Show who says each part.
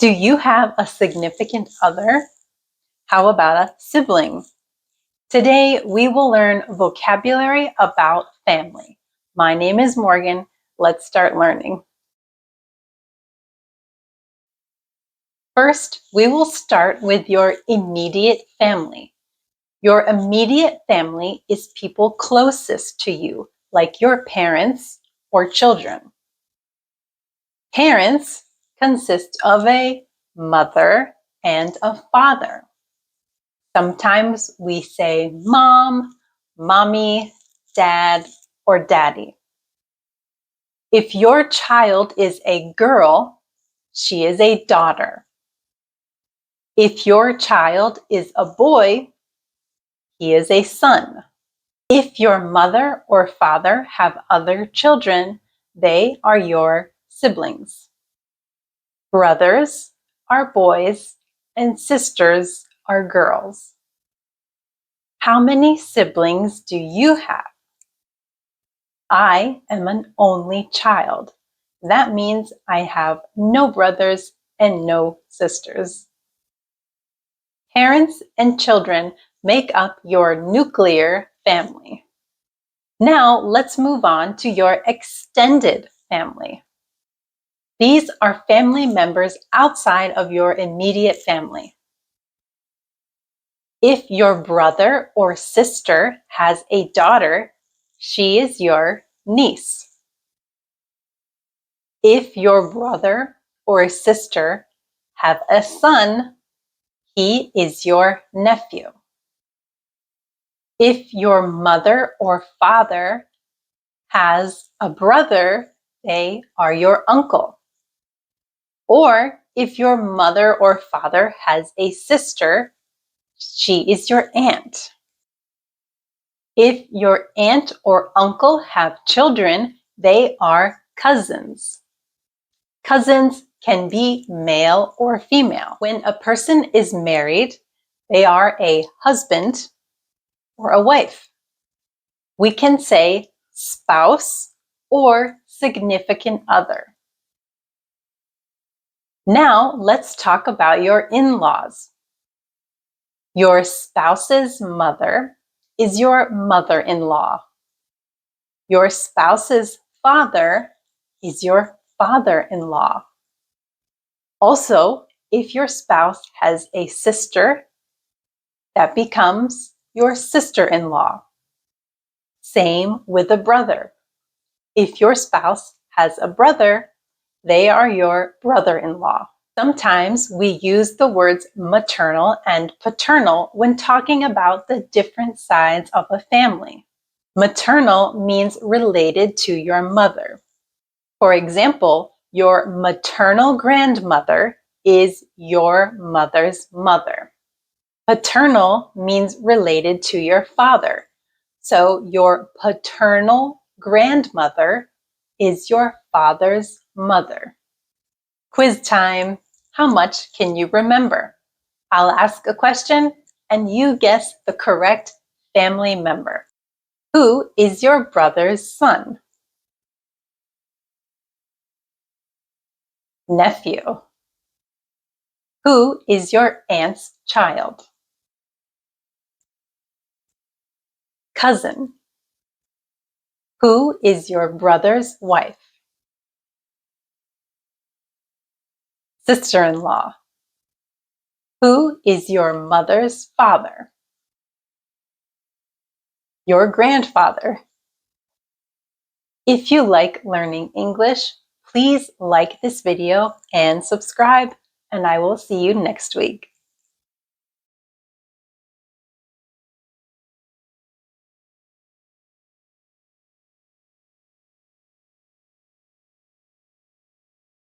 Speaker 1: Do you have a significant other? How about a sibling? Today, we will learn vocabulary about family. My name is Morgan. Let's start learning. First, we will start with your immediate family. Your immediate family is people closest to you, like your parents or children. Parents consist of a mother and a father. Sometimes we say mom, mommy, dad, or daddy. If your child is a girl, she is a daughter. If your child is a boy, he is a son. If your mother or father have other children, they are your siblings. Brothers are boys and sisters are girls. How many siblings do you have? I am an only child. That means I have no brothers and no sisters. Parents and children make up your nuclear family. Now let's move on to your extended family. These are family members outside of your immediate family. If your brother or sister has a daughter, she is your niece. If your brother or sister have a son, he is your nephew. If your mother or father has a brother, they are your uncle. Or if your mother or father has a sister, she is your aunt. If your aunt or uncle have children, they are cousins. Cousins can be male or female. When a person is married, they are a husband or a wife. We can say spouse or significant other. Now let's talk about your in-laws. Your spouse's mother is your mother-in-law. Your spouse's father is your father-in-law. Also, if your spouse has a sister, that becomes your sister-in-law. Same with a brother. If your spouse has a brother, they are your brother-in-law. Sometimes we use the words maternal and paternal when talking about the different sides of a family. Maternal means related to your mother. For example, your maternal grandmother is your mother's mother. Paternal means related to your father. So your paternal grandmother is your father's mother. Quiz time. How much can you remember? I'll ask a question and you guess the correct family member. Who is your brother's son? Nephew. Who is your aunt's child? Cousin. Who is your brother's wife? Sister-in-law. Who is your mother's father? Your grandfather. If you like learning English, please like this video and subscribe, and I will see you next week.